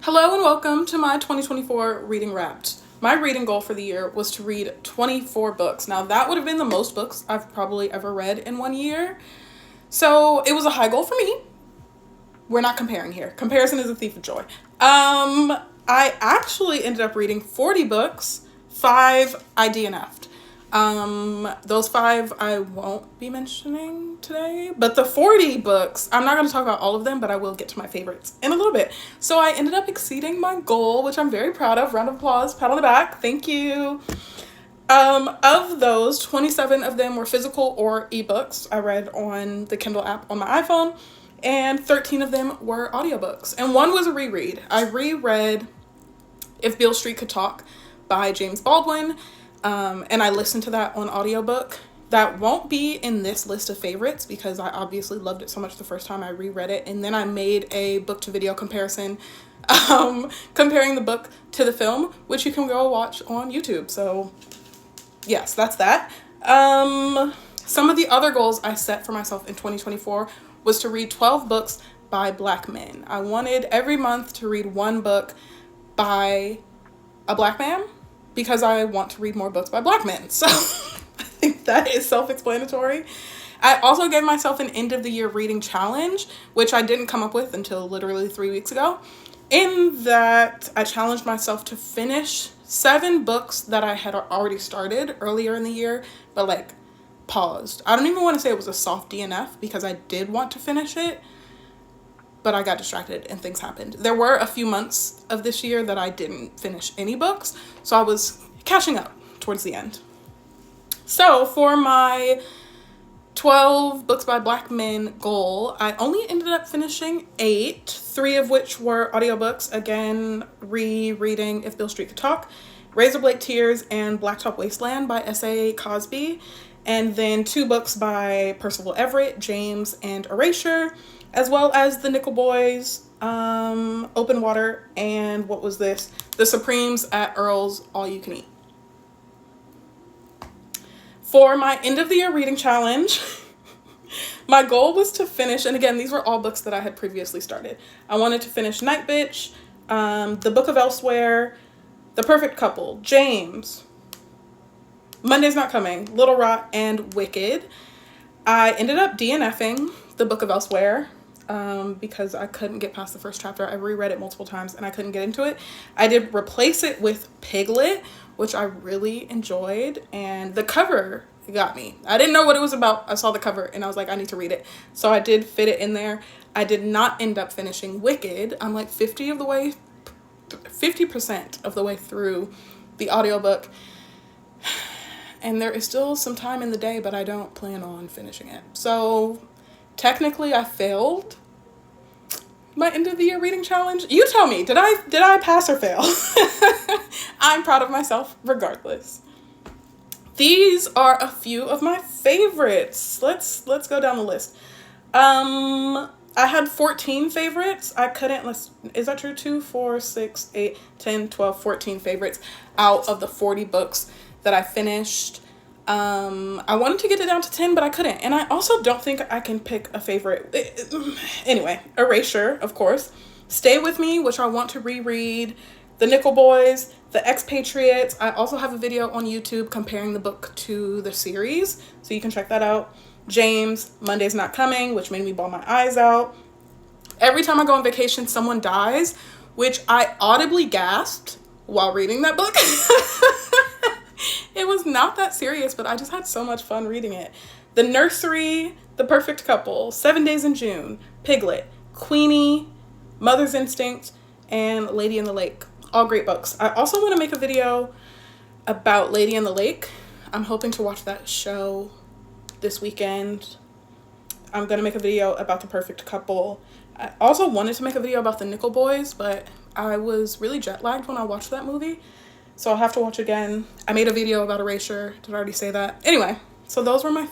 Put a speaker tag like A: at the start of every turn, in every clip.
A: Hello and welcome to my 2024 Reading Wrapped. My reading goal for the year was to read 24 books. Now that would have been the most books I've probably ever read in one year. So it was a high goal for me. We're not comparing here. Comparison is a thief of joy. I actually ended up reading 40 books, 5 I DNF'd. Those 5 I won't be mentioning today, but the 40 books, I'm not going to talk about all of them, but I will get to my favorites in a little bit. So I ended up exceeding my goal, which I'm very proud of. Round of applause, pat on the back. Thank you. Of those, 27 of them were physical or ebooks. I read on the Kindle app on my iPhone, and 13 of them were audiobooks. And one was a reread. I reread If Beale Street Could Talk by James Baldwin. And I listened to that on audiobook. That won't be in this list of favorites because I obviously loved it so much the first time I reread it. And then I made a book to video comparison, comparing the book to the film, which you can go watch on YouTube. So yes, that's that. Some of the other goals I set for myself in 2024 was to read 12 books by Black men. I wanted every month to read one book by a Black man, because I want to read more books by Black men. So I think that is self-explanatory. I also gave myself an end of the year reading challenge, which I didn't come up with until literally 3 weeks ago. In that, I challenged myself to finish 7 books that I had already started earlier in the year, but paused. I don't even want to say it was a soft DNF because I did want to finish it, but I got distracted and things happened. There were a few months of this year that I didn't finish any books, so I was catching up towards the end. So for my 12 books by Black men goal, I only ended up finishing 8, 3 of which were audiobooks. Again, rereading If Beale Street Could Talk, Razorblade Tears, and Blacktop Wasteland by S.A. Cosby, and then 2 books by Percival Everett, James, and Erasure, as well as the Nickel Boys, Open Water, and what was this? The Supremes at Earl's All You Can Eat. For my end of the year reading challenge, my goal was to finish, and again, these were all books that I had previously started. I wanted to finish Night Bitch, The Book of Elsewhere, The Perfect Couple, James, Monday's Not Coming, Little Rot, and Wicked. I ended up DNFing The Book of Elsewhere, because I couldn't get past the first chapter. I reread it multiple times and I couldn't get into it. I did replace it with Piglet, which I really enjoyed, and the cover got me. I didn't know what it was about. I saw the cover and I was like, I need to read it. So I did fit it in there. I did not end up finishing Wicked. I'm like 50% of the way through the audiobook. And there is still some time in the day, but I don't plan on finishing it. So technically I failed my end of the year reading challenge. You tell me, did I pass or fail? I'm proud of myself regardless. These are a few of my favorites. Let's go down the list. I had 14 favorites. Is that true? 2, 4, 6, 8, 10, 12, 14 favorites out of the 40 books that I finished. I wanted to get it down to 10, but I couldn't. And I also don't think I can pick a favorite. Anyway, Erasure, of course. Stay With Me, which I want to reread. The Nickel Boys, The Expatriates. I also have a video on YouTube comparing the book to the series, so you can check that out. James, Monday's Not Coming, which made me bawl my eyes out. Every time I go on vacation, someone dies, which I audibly gasped while reading that book. It was not that serious, but I just had so much fun reading it. The Nursery, The Perfect Couple, 7 Days in June, Piglet, Queenie, Mother's Instinct, and Lady in the Lake. All great books. I also want to make a video about Lady in the Lake. I'm hoping to watch that show this weekend. I'm going to make a video about The Perfect Couple. I also wanted to make a video about the Nickel Boys, but I was really jet lagged when I watched that movie. So I'll have to watch again. I made a video about Erasure. Did I already say that? Anyway, so those were my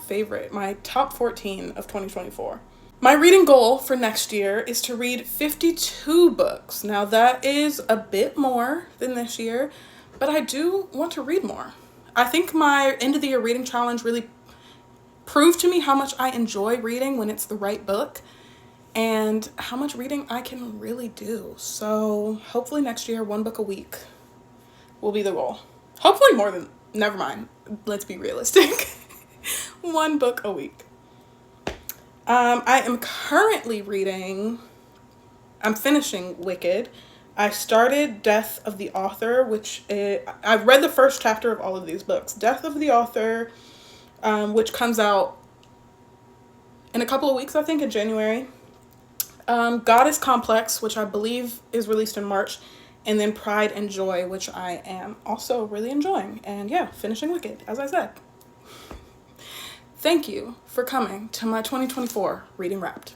A: top 14 of 2024. My reading goal for next year is to read 52 books. Now that is a bit more than this year, but I do want to read more. I think my end of the year reading challenge really proved to me how much I enjoy reading when it's the right book. and how much reading I can really do. So hopefully next year, 1 book a week will be the goal. Hopefully more than, never mind. Let's be realistic. 1 book a week. I am currently reading, I'm finishing Wicked. I started Death of the Author, which I've read the first chapter of all of these books. Death of the Author, which comes out in a couple of weeks, I think, in January. Goddess Complex, which I believe is released in March. And then Pride and Joy, which I am also really enjoying. And yeah, finishing Wicked, as I said. Thank you for coming to my 2024 Reading Wrapped.